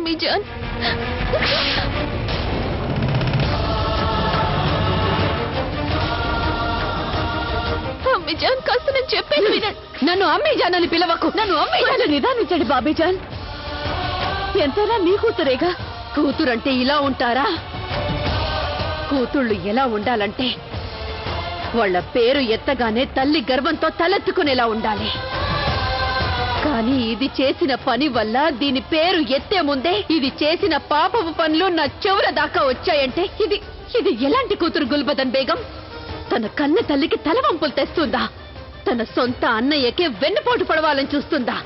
అమ్మి జాన్, అమ్మి జాన్ కాస్త నేను చెప్పేది వినండి. నన్ను అమ్మి జాన్ అని పిలవకు. నన్ను అమ్మి జాన్ నిదానించండి బాబీ జాన్. ఎంతైనా నీ కూతురేగా. కూతురంటే ఇలా ఉంటారా? కూతుళ్ళు ఎలా ఉండాలంటే వాళ్ళ పేరు ఎత్తగానే తల్లి గర్వంతో తలెత్తుకునేలా ఉండాలి. కానీ ఇది చేసిన పని వల్ల దీని పేరు ఎత్తే ముందే ఇది చేసిన పాపపు పనులు నా చెవుల దాకా వచ్చాయంటే ఇది ఇది ఎలాంటి కూతురు గుల్బదన్ బేగం? తన కన్న తల్లికి తలవంపులు తెస్తుందా? తన సొంత అన్నయ్యకే వెన్నుపోటు పడవాలని చూస్తుందా?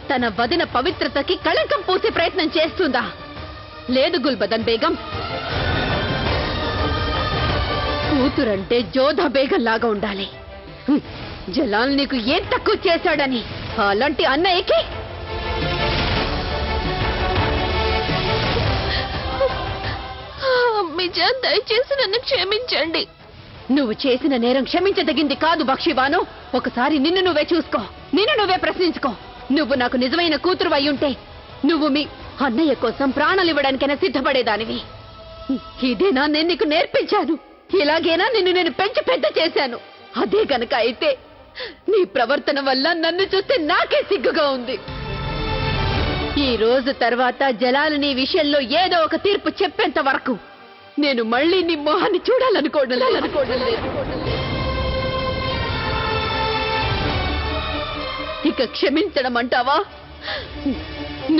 తన వదిన పవిత్రతకి కళంకం పూసే ప్రయత్నం చేస్తుందా? లేదు గుల్బదన్ బేగం. కూతురంటే జోధా బేగం లాగా ఉండాలి. జలాల్ నీకు ఏం తక్కువ చేశాడని అలాంటి అన్నయ్యకి? అమ్మి జాన్, దయచేసి నన్ను క్షమించండి. నువ్వు చేసిన నేరం క్షమించదగింది కాదు బక్షిబాను. ఒకసారి నిన్ను నువ్వే చూసుకో, నిన్ను నువ్వే ప్రశ్నించుకో. నువ్వు నాకు నిజమైన కూతురు అయ్యుంటే నువ్వు మీ అన్నయ్య కోసం ప్రాణాలు ఇవ్వడానికైనా సిద్ధపడేదానివి. ఇదేనా నేను నీకు నేర్పించాను? ఇలాగేనా నిన్ను నేను పెంచి పెద్ద చేశాను? అదే గనక అయితే నీ ప్రవర్తన వల్ల నన్ను చూస్తే నాకే సిగ్గుగా ఉంది. ఈ రోజు తర్వాత జలాలు నీ విషయంలో ఏదో ఒక తీర్పు చెప్పేంత వరకు నేను మళ్ళీ నీ మొహాన్ని చూడాలనుకోవడం లేదు. ఇక క్షమించడం అంటావా?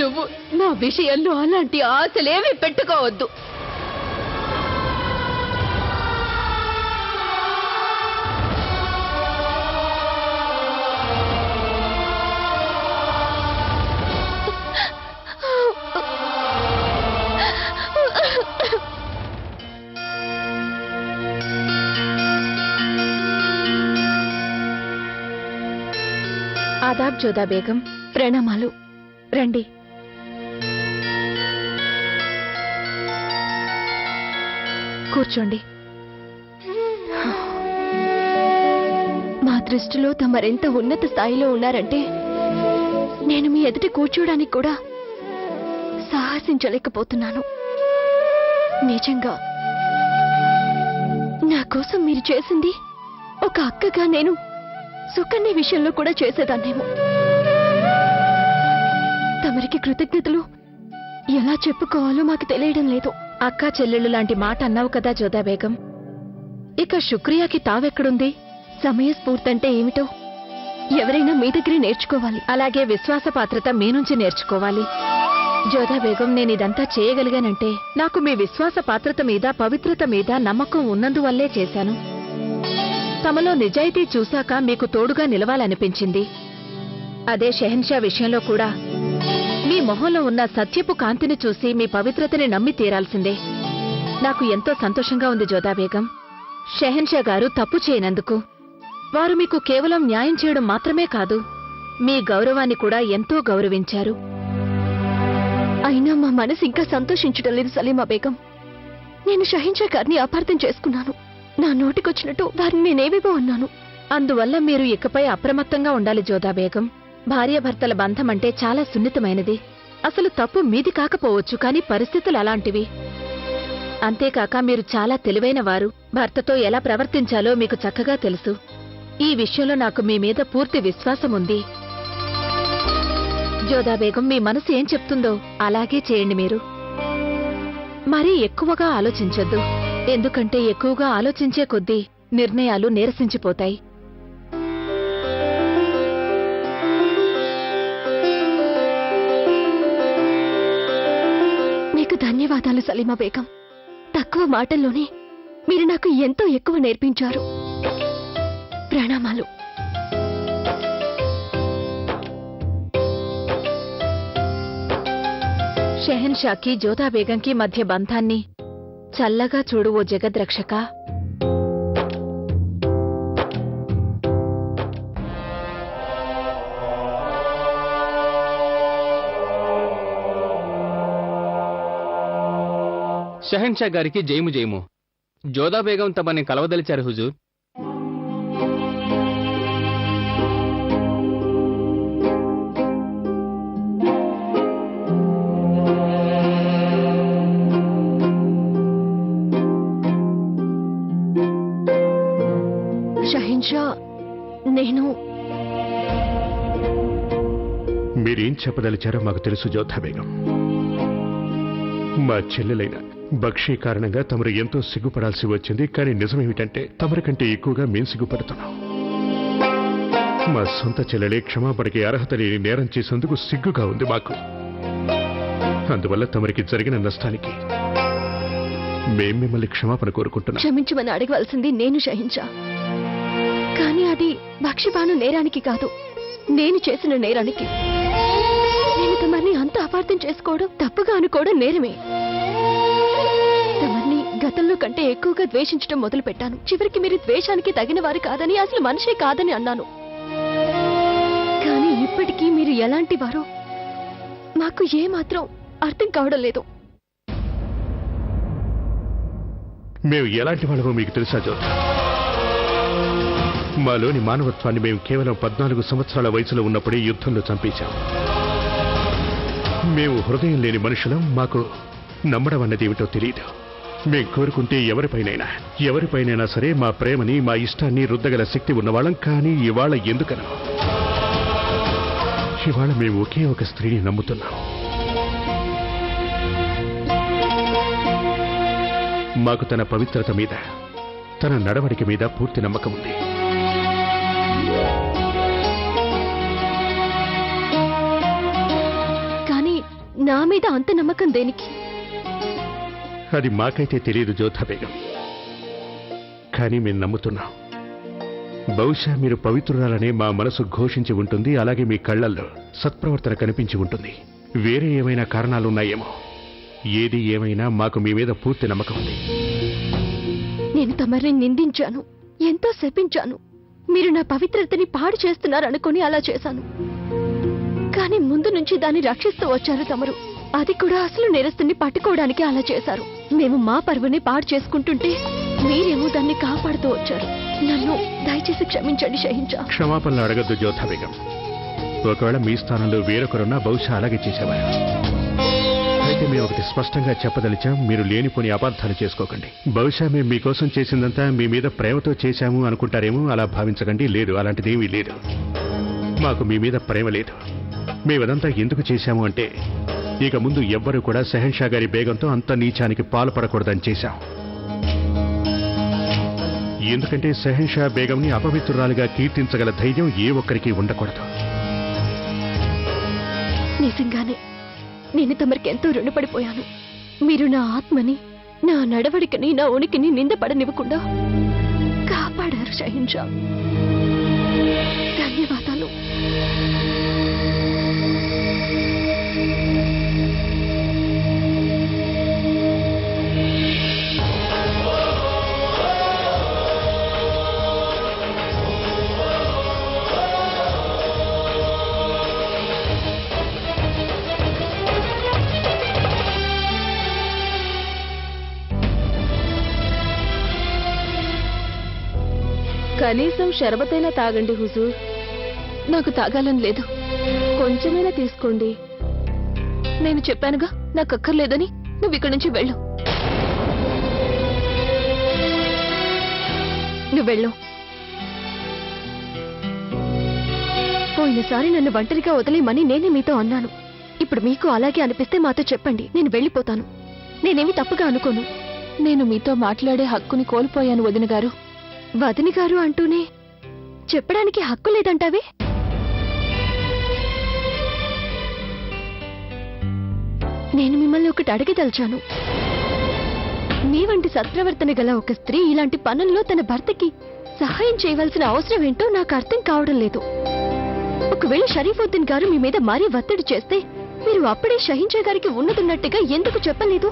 నువ్వు నా విషయంలో అలాంటి ఆశలేమీ పెట్టుకోవద్దు. ఆదాబ్ జోదా బేగం. ప్రణామాలు. రండి. కూర్చోండి. మా దృష్టిలో తమరెంత ఉన్నత స్థాయిలో ఉన్నారంటే నేను మీ ఎదుట కూర్చోడానికి కూడా సాహసించలేకపోతున్నాను. నిజంగా నా కోసం మీరు చేసింది ఒక అక్కగా నేను సుకన్య విషయంలో కూడా చేసేదాన్నేమో. తమరికి కృతజ్ఞతలు ఎలా చెప్పుకోవాలో మాకు తెలియడం లేదు. అక్కా చెల్లెళ్ళు లాంటి మాట అన్నావు కదా జోదా బేగం. ఇక శుక్రియాకి తావెక్కడుంది? సమయస్ఫూర్తంటే ఏమిటో ఎవరైనా మీ దగ్గరే నేర్చుకోవాలి. అలాగే విశ్వాసపాత్రత మీ నుంచి నేర్చుకోవాలి. జోదా బేగం, నేనిదంతా చేయగలిగానంటే నాకు మీ విశ్వాస పాత్రత మీద, పవిత్రత మీద నమ్మకం ఉన్నందువల్లే చేశాను. తమలో నిజాయితీ చూశాక మీకు తోడుగా నిలవాలనిపించింది. అదే షెహన్షా విషయంలో కూడా మీ మొహంలో ఉన్న సత్యపు కాంతిని చూసి మీ పవిత్రతని నమ్మి తీరాల్సిందే. నాకు ఎంతో సంతోషంగా ఉంది జోదా బేగం. షెహన్షా గారు తప్పు చేయనందుకు. వారు మీకు కేవలం న్యాయం చేయడం మాత్రమే కాదు, మీ గౌరవాన్ని కూడా ఎంతో గౌరవించారు. అయినా మా మనసు ఇంకా సంతోషించడం లేదు సలీమా బేగం. నేను షెహన్షా గారిని అపార్థం చేసుకున్నాను. నా నోటికొచ్చినట్టు వారిని నేనేవేవో అన్నాను. అందువల్ల మీరు ఇకపై అప్రమత్తంగా ఉండాలి జోదా బేగం. భార్యాభర్తల బంధం అంటే చాలా సున్నితమైనది. అసలు తప్పు మీది కాకపోవచ్చు, కానీ పరిస్థితులు అలాంటివి. అంతేకాక మీరు చాలా తెలివైన వారు. భర్తతో ఎలా ప్రవర్తించాలో మీకు చక్కగా తెలుసు. ఈ విషయంలో నాకు మీ మీద పూర్తి విశ్వాసం ఉంది. జోదా బేగం, మీ మనసు ఏం చెప్తుందో అలాగే చేయండి. మీరు మరీ ఎక్కువగా ఆలోచించొద్దు. ఎందుకంటే ఎక్కువగా ఆలోచించే కొద్దీ నిర్ణయాలు నీరసించిపోతాయి. మీకు ధన్యవాదాలు సలీమా బేగం. తక్కువ మాటల్లోనే మీరు నాకు ఎంతో ఎక్కువ నేర్పించారు. ప్రణామాలు. షెహన్షాకి జోదా బేగంకి మధ్య బంధాన్ని చల్లగా చూడు ఓ జగద్రక్షక. షెహన్షా గారికి జైము జైము. జోదా బేగం తమని కలవదలిచారు హుజూర్. షహిన్షా, నేను మీరేం చెప్పదలిచారో మాకు తెలుసు జోధా బేగం. మా చెల్లెలైన బక్షీ కారణంగా తమరు ఎంతో సిగ్గుపడాల్సి వచ్చింది. కానీ నిజమేమిటంటే తమరి కంటే ఎక్కువగా మేం సిగ్గుపడుతున్నాం. మా సొంత చెల్లెలే క్షమాపణకి అర్హత లేని నేరం చేసేందుకు సిగ్గుగా ఉంది మాకు. అందువల్ల తమరికి జరిగిన నష్టానికి మేం మిమ్మల్ని క్షమాపణ కోరుకుంటున్నాం. క్షమించమని అడగవలసింది నేను షహిన్షా, కానీ అది బక్షిబాను నేరానికి కాదు, నేను చేసిన నేరానికి. నేను తమర్ని అంత అపార్థం చేసుకోవడం, తప్పుగా అనుకోవడం నేరమే. తమర్ని గతంలో కంటే ఎక్కువగా ద్వేషించడం మొదలు పెట్టాను. చివరికి మీరు ద్వేషానికి తగిన వారు కాదని, అసలు మనిషే కాదని అన్నాను. కానీ ఇప్పటికీ మీరు ఎలాంటి వారో మాకు ఏమాత్రం అర్థం కావడం లేదు. మేము ఎలాంటి వాళ్ళమో మీకు తెలుసా జోధా? మాలోని మానవత్వాన్ని మేము కేవలం 14 సంవత్సరాల వయసులో ఉన్నప్పుడే యుద్ధంలో చంపేశాం. మేము హృదయం లేని మనుషులం. మాకు నమ్మడం అన్నది ఏమిటో తెలియదు. మేం కోరుకుంటే ఎవరిపైనైనా సరే మా ప్రేమని, మా ఇష్టాన్ని రుద్దగల శక్తి ఉన్నవాళ్ళం. కానీ ఇవాళ ఎందుకనో ఇవాళ మేము ఒకే ఒక స్త్రీని నమ్ముతున్నాం. మాకు తన పవిత్రత మీద, తన నడవడిక మీద పూర్తి నమ్మకం ఉంది. కానీ నా మీద అంత నమ్మకం దేనికి? అది మాకైతే తెలియదు జోధా బేగం, కానీ మేము నమ్ముతున్నాం. బహుశా మీరు పవిత్రురాలనే మా మనసు ఘోషించి ఉంటుంది. అలాగే మీ కళ్లల్లో సత్ప్రవర్తన కనిపించి ఉంటుంది. వేరే ఏమైనా కారణాలున్నాయేమో. ఏది ఏమైనా మాకు మీ మీద పూర్తి నమ్మకం ఉంది. నేను తమరిని నిందించాను, ఎంతో శపించాను. మీరు నా పవిత్రతని పాడు చేస్తున్నారనుకుని అలా చేశాను. కానీ ముందు నుంచి దాన్ని రక్షిస్తూ వచ్చారు తమరు. అది కూడా అసలు నేరస్తుని పట్టుకోవడానికి అలా చేశారు. మేము మా పరువుని పాడు చేసుకుంటుంటే మీరేమో దాన్ని కాపాడుతూ వచ్చారు. నన్ను దయచేసి క్షమించండి షహిన్షా. క్షమాపణలు అడగద్దు జోధా బేగం. ఒకవేళ మీ స్థానంలో వేరొకరున్నా బహుశా అలాగే చేసేవారు. అయితే మేము ఒకటి స్పష్టంగా చెప్పదలిచాం, మీరు లేనిపోని అపార్థాలు చేసుకోకండి. బహుశా మేము మీకోసం చేసిందంతా మీ మీద ప్రేమతో చేశాము అనుకుంటారేమో. అలా భావించకండి. లేదు, అలాంటిదేమీ లేదు. మాకు మీ మీద ప్రేమ లేదు. మేమదంతా ఎందుకు చేశాము అంటే, ఇక ముందు ఎవ్వరూ కూడా షెహన్షా గారి బేగంతో అంత నీచానికి పాల్పడకూడదని చేశాం. ఎందుకంటే షెహన్షా బేగంని అపవిత్రురాలిగా కీర్తించగల ధైర్యం ఏ ఒక్కరికి ఉండకూడదు. నిజంగానే నేను తమరికి ఎంతో రుణపడిపోయాను. మీరు నా ఆత్మని, నా నడవడికని, నా ఉనికిని నిందపడనివ్వకుండా కాపాడారు షహిన్షా. ధన్యవాదాలు. కనీసం షర్బతైనా తాగండి హుజూర్. నాకు తాగాలని లేదు. కొంచెమైనా తీసుకోండి. నేను చెప్పానుగా నాకు అక్కర్లేదని. నువ్వు ఇక్కడి నుంచి వెళ్ళు. నువ్వు వెళ్ళు. పోయినసారి నన్ను ఒంటరిగా వదిలేయమని నేనే మీతో అన్నాను. ఇప్పుడు మీకు అలాగే అనిపిస్తే మాతో చెప్పండి, నేను వెళ్ళిపోతాను. నేనేమి తప్పుగా అనుకోను. నేను మీతో మాట్లాడే హక్కుని కోల్పోయాను వదిన గారు. వదిన గారు అంటూనే చెప్పడానికి హక్కు లేదంటావే? నేను మిమ్మల్ని ఒకటి అడగదలిచాను. మీ వంటి సత్ప్రవర్తన గల ఒక స్త్రీ ఇలాంటి పనుల్లో తన భర్తకి సహాయం చేయవలసిన అవసరం ఏంటో నాకు అర్థం కావడం లేదు. ఒకవేళ షరీఫుద్దీన్ గారు మీ మీద మరీ ఒత్తిడి చేస్తే మీరు అప్పుడే షహిన్షా గారికి ఉన్నతున్నట్టుగా ఎందుకు చెప్పలేదు?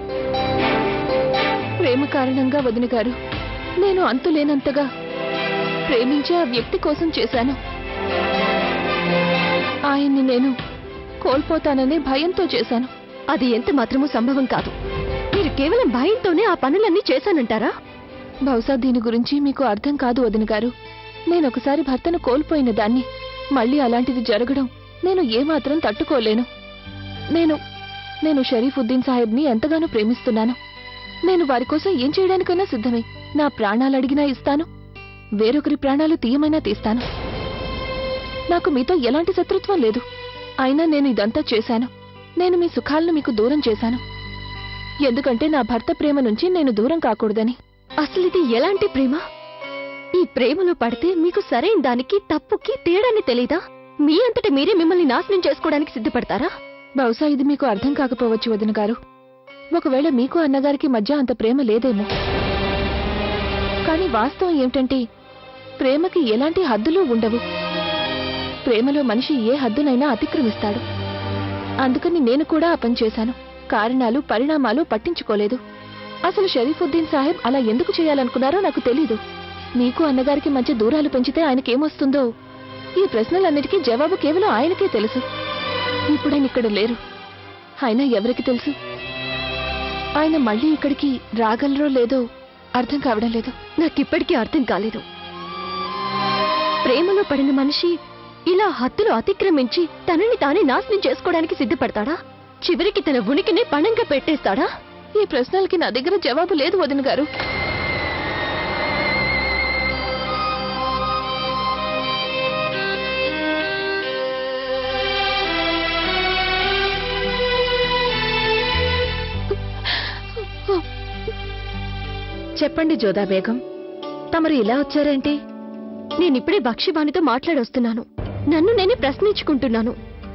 ప్రేమ కారణంగా వదిన గారు, నేను అంతులేనంతగా ప్రేమించే ఆ వ్యక్తి కోసం చేశాను. ఆయన్ని నేను కోల్పోతాననే భయంతో చేశాను. అది ఎంత మాత్రమూ సంభవం కాదు. మీరు కేవలం భయంతోనే ఆ పనులన్నీ చేశానంటారా? బహుశా దీని గురించి మీకు అర్థం కాదు వదిన గారు. నేనొకసారి భర్తను కోల్పోయిన దాన్ని మళ్ళీ అలాంటిది జరగడం నేను ఏమాత్రం తట్టుకోలేను. నేను షరీఫుద్దీన్ సాహెబ్ని ఎంతగానో ప్రేమిస్తున్నాను. నేను వారి కోసం ఏం చేయడానికైనా సిద్ధమే. నా ప్రాణాలు అడిగినా ఇస్తాను. వేరొకరి ప్రాణాలు తీయమైనా తీస్తాను. నాకు మీతో ఎలాంటి శత్రుత్వం లేదు. అయినా నేను ఇదంతా చేశాను. నేను మీ సుఖాలను మీకు దూరం చేశాను. ఎందుకంటే నా భర్త ప్రేమ నుంచి నేను దూరం కాకూడదని. అసలు ఇది ఎలాంటి ప్రేమ? ఈ ప్రేమలో పడితే మీకు సరైన దానికి తప్పుకి తేడాన్ని తెలీదా? మీ అంతటి మీరే మిమ్మల్ని నాశనం చేసుకోవడానికి సిద్ధపడతారా? బహుశా ఇది మీకు అర్థం కాకపోవచ్చు వదిన గారు. ఒకవేళ మీకు అన్నగారికి మధ్య అంత ప్రేమ లేదేమో. కానీ వాస్తవం ఏమిటంటే ప్రేమకి ఎలాంటి హద్దులు ఉండవు. ప్రేమలో మనిషి ఏ హద్దునైనా అతిక్రమిస్తాడు. అందుకని నేను కూడా ఆ పని చేశాను. కారణాలు పరిణామాలు పట్టించుకోలేదు. అసలు షరీఫుద్దీన్ సాహెబ్ అలా ఎందుకు చేయాలనుకున్నారో నాకు తెలీదు. మీకు అన్నగారికి మధ్య దూరాలు పెంచితే ఆయనకేమొస్తుందో ఈ ప్రశ్నలన్నిటికీ జవాబు కేవలం ఆయనకే తెలుసు. ఇప్పుడాయన ఇక్కడ లేరు. అయినా ఎవరికి తెలుసు ఆయన మళ్ళీ ఇక్కడికి రాగలరో లేదో అర్థం కావడం లేదు. నాకిప్పటికీ అర్థం కాలేదు. ప్రేమలో పడిన మనిషి ఇలా హద్దులు అతిక్రమించి తనని తానే నాశనం చేసుకోవడానికి సిద్ధపడతాడా? చివరికి తన ఉనికినే పణంగా పెట్టేస్తాడా? ఈ ప్రశ్నలకి నా దగ్గర జవాబు లేదు వదిన గారు. చెప్పండి జోదా బేగం, తమరు ఇలా వచ్చారేంటి? నేనిప్పుడే బక్షిబానితో మాట్లాడొస్తున్నాను. నన్ను నేనే ప్రశ్నించుకుంటున్నాను.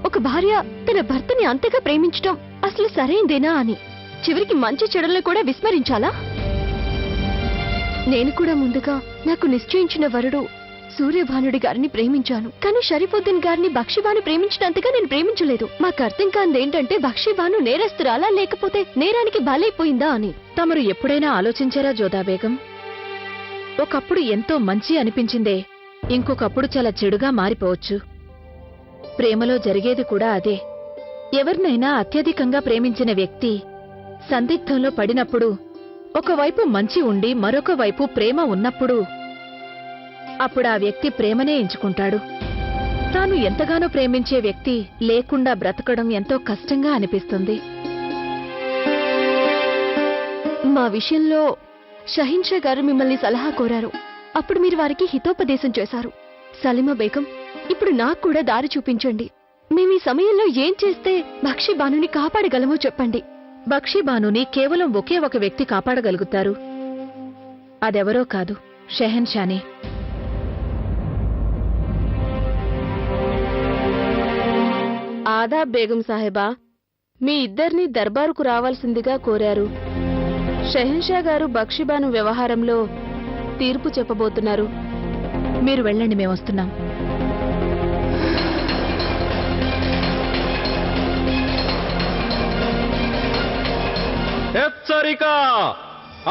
ఒక భార్య తన భర్తని అంతగా ప్రేమించటం అసలు సరైందేనా అని. చివరికి మంచి చెడులను కూడా విస్మరించాలా? నేను కూడా ముందుగా నాకు నిశ్చయించిన వరుడు సూర్యభానుడి గారిని ప్రేమించాను. కానీ షరీఫుద్దీన్ గారిని బక్షిబాను ప్రేమించినంతగా నేను ప్రేమించలేదు. మాకు అర్థం కాందేంటంటే బక్షిబాను నేరస్తురాలా లేకపోతే నేరానికి బలైపోయిందా అని. తమరు ఎప్పుడైనా ఆలోచించారా జోదా బేగం? ఒకప్పుడు ఎంతో మంచి అనిపించిందే ఇంకొకప్పుడు చాలా చెడుగా మారిపోవచ్చు. ప్రేమలో జరిగేది కూడా అదే. ఎవరినైనా అత్యధికంగా ప్రేమించిన వ్యక్తి సందిగ్ధంలో పడినప్పుడు ఒకవైపు మంచి ఉండి మరొక వైపు ప్రేమ ఉన్నప్పుడు అప్పుడు ఆ వ్యక్తి ప్రేమనే ఎంచుకుంటాడు. తాను ఎంతగానో ప్రేమించే వ్యక్తి లేకుండా బ్రతకడం ఎంతో కష్టంగా అనిపిస్తుంది. మా విషయంలో షహీన్షా గారు మిమ్మల్ని సలహా కోరారు. అప్పుడు మీరు వారికి హితోపదేశం చేశారు. సలీమా బేగం, ఇప్పుడు నాకు కూడా దారి చూపించండి. మేము ఈ సమయంలో ఏం చేస్తే బక్షిబానుని కాపాడగలమో చెప్పండి. బక్షిబానుని కేవలం ఒకే ఒక వ్యక్తి కాపాడగలుగుతారు. అదెవరో కాదు, షెహన్షానే. ఆదాబ్ బేగం సాహెబా, మీ ఇద్దరిని దర్బారుకు రావాల్సిందిగా కోరారు. షెహన్షా గారు బక్షిబాను వ్యవహారంలో తీర్పు చెప్పబోతున్నారు. మీరు వెళ్ళండి, మేమొస్తున్నాం. హెచ్చరిక!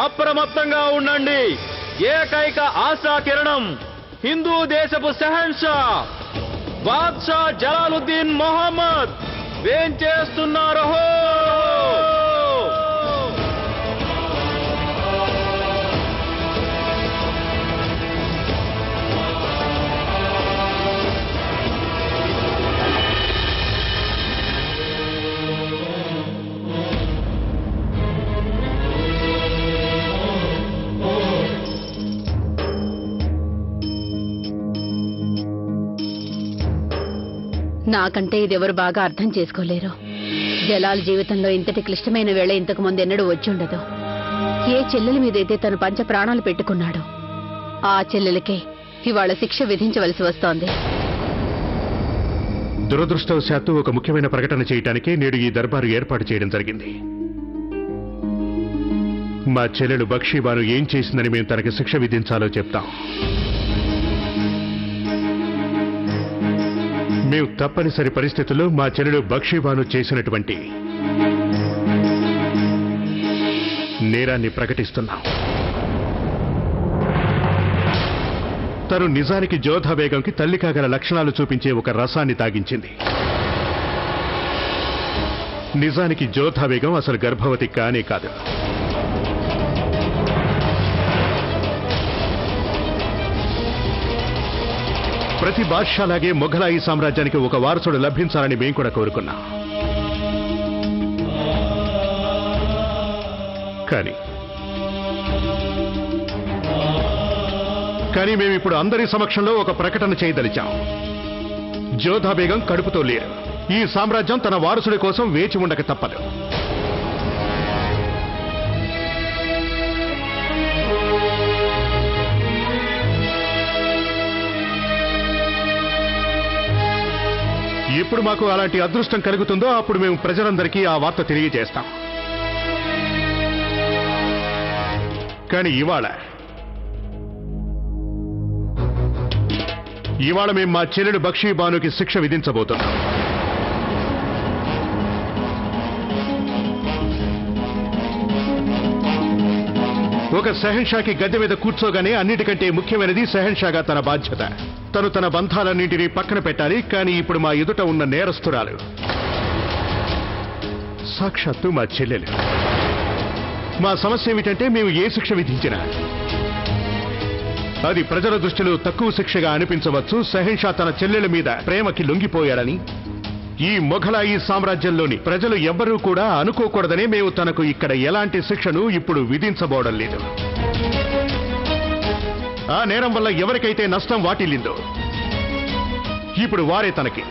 అప్రమత్తంగా ఉండండి. ఏకైక ఆశా కిరణం హిందూ దేశపు షెహన్షా బాద్షా జలాలుద్దీన్ మొహమ్మద్ వేంచేస్తున్నారు. నాకంటే ఇదెవరు బాగా అర్థం చేసుకోలేరు. జలాల్ జీవితంలో ఇంతటి క్లిష్టమైన వేళ ఇంతకు ముందు ఎన్నడూ వచ్చుండదు. ఏ చెల్లెలి మీదైతే తను పంచ ప్రాణాలు పెట్టుకున్నాడో ఆ చెల్లెలకే ఇవాళ శిక్ష విధించవలసి వస్తోంది. దురదృష్టవశాత్తు ఒక ముఖ్యమైన ప్రకటన చేయటానికి నేడు ఈ దర్బారు ఏర్పాటు చేయడం జరిగింది. మా చెల్లెలు బక్షిబాను ఏం చేసిందని మేము తనకి శిక్ష విధించాలో చెప్తాం. మేము తప్పనిసరి పరిస్థితుల్లో మా చెల్లెలు బక్షిబాను చేసినటువంటి నేరాన్ని ప్రకటిస్తున్నాం. తను నిజానికి జోధా బేగంకి తల్లి కాగల లక్షణాలు చూపించే ఒక రసాన్ని తాగించింది. నిజానికి జోధా బేగం అసలు గర్భవతి కానే కాదు. ప్రతి బాద్షాలాగే మొఘలాయి సామ్రాజ్యానికి ఒక వారసుడు లభించాలని మేము కూడా కోరుకున్నాం. కానీ కానీ మేము ఇప్పుడు అందరి సమక్షంలో ఒక ప్రకటన చేయదలిచాం. జోధా బేగం కడుపుతో లేరు. ఈ సామ్రాజ్యం తన వారసుడి కోసం వేచి ఉండక తప్పదు. ఎప్పుడు మాకు అలాంటి అదృష్టం కలుగుతుందో అప్పుడు మేము ప్రజలందరికీ ఆ వార్త తెలియజేస్తాం. కానీ ఇవాళ మేము మా చెల్లెడు బక్షీ బానుకి శిక్ష విధించబోతున్నాం. ఒక షహన్షాకి గద్దె మీద కూర్చోగానే అన్నిటికంటే ముఖ్యమైనది షహన్షాగా తన బాధ్యత. తను తన బంధాలన్నింటినీ పక్కన పెట్టాలి. కానీ ఇప్పుడు మా ఎదుట ఉన్న నేరస్తురాలు సాక్షాత్తు మా చెల్లెలు. మా సమస్య ఏమిటంటే మేము ఏ శిక్ష విధించినా అది ప్రజల దృష్టిలో తక్కువ శిక్షగా అనిపించవచ్చు. షహన్షా తన చెల్లెల మీద ప్రేమకి లొంగిపోయాడని ఈ మొఘలాయి సామ్రాజ్యంలోని ప్రజలు ఎవ్వరూ కూడా అనుకోకూడదనే మేము తనకు ఇక్కడ ఎలాంటి శిక్షను ఇప్పుడు విధించబోవడం లేదు. ఆ నేరం వల్ల ఎవరికైతే నష్టం వాటిల్లిందో ఇప్పుడు వారే తనకి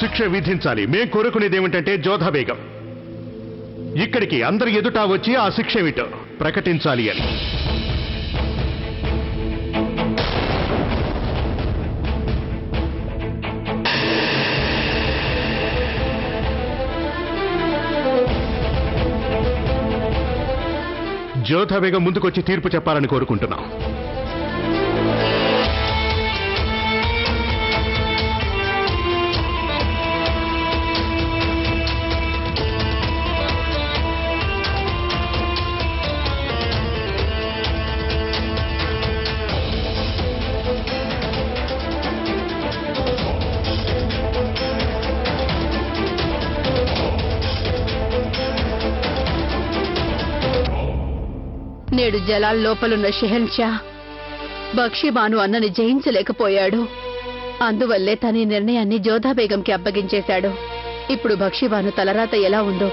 శిక్ష విధించాలి. మేం కోరుకునేది ఏమిటంటే జోధా బేగం ఇక్కడికి అందరి ఎదుట వచ్చి ఆ శిక్ష ఏమిటో ప్రకటించాలి అని. జోధా బేగం ముందుకొచ్చి తీర్పు చెప్పాలని కోరుకుంటున్నాం. నేడు జలాల్ లోపలున్న షెహన్షా బక్షీబాను అన్నని జయించలేకపోయాడు. అందువల్లే తన ఈ నిర్ణయాన్ని జోధా బేగంకి అప్పగించేశాడు. ఇప్పుడు బక్షీబాను తలరాత ఎలా ఉందో,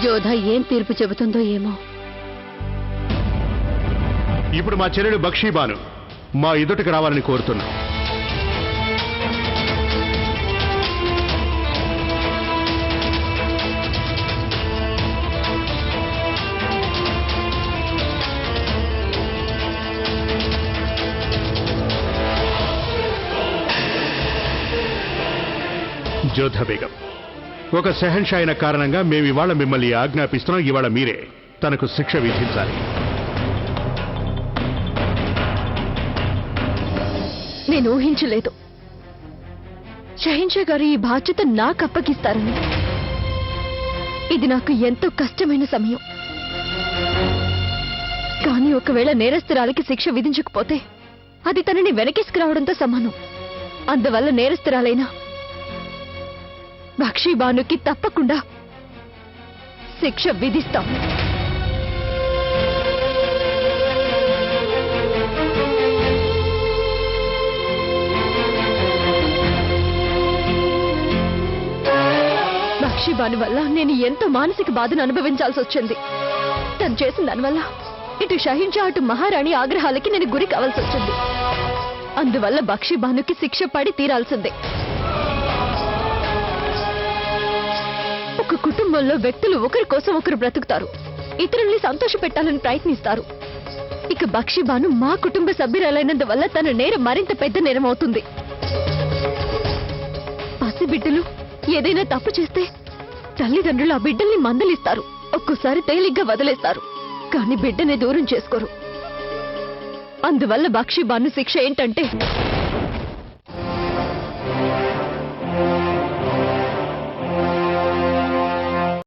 జోధా ఏం తీర్పు చెబుతుందో ఏమో. ఇప్పుడు మా చెల్లెడు బక్షీబాను మా ఎదుటికి రావాలని కోరుతున్నాం. జోధా బేగం ఒక షహన్షా అయిన కారణంగా మేము ఇవాళ మిమ్మల్ని ఆజ్ఞాపిస్తున్నాం. ఇవాళ మీరే తనకు శిక్ష విధించాలి. నేను ఊహించలేదు షహన్షా గారు ఈ బాధ్యత నాకు అప్పగిస్తారని. ఇది నాకు ఎంతో కష్టమైన సమయం. కానీ ఒకవేళ నేరస్తురాలికి శిక్ష విధించకపోతే అది తనని వెనకేసుకురావడంతో సమానం. అందువల్ల నేరస్తురాలైన బక్షీబానుకి తప్పకుండా శిక్ష విధిస్తాం. బక్షీబాను వల్ల నేను ఎంతో మానసిక బాధను అనుభవించాల్సి వచ్చింది. తను చేసిన దానివల్ల ఇటు షహన్షా అటు మహారాణి ఆగ్రహాలకి నేను గురి కావాల్సి వచ్చింది. అందువల్ల బక్షీబానుకి శిక్ష పడి తీరాల్సిందే. ఒక కుటుంబంలో వ్యక్తులు ఒకరి కోసం ఒకరు బ్రతుకుతారు, ఇతరుల్ని సంతోష పెట్టాలని ప్రయత్నిస్తారు. ఇక బక్షీబాను మా కుటుంబ సభ్యురాలైనందువల్ల తన నేరం మరింత పెద్ద నేరం అవుతుంది. పసిబిడ్డలు ఏదైనా తప్పు చేస్తే తల్లిదండ్రులు ఆ బిడ్డల్ని మందలిస్తారు, ఒక్కోసారి తేలిగ్గా వదిలేస్తారు, కానీ బిడ్డని దూరం చేసుకోరు. అందువల్ల బక్షీబాను శిక్ష ఏంటంటే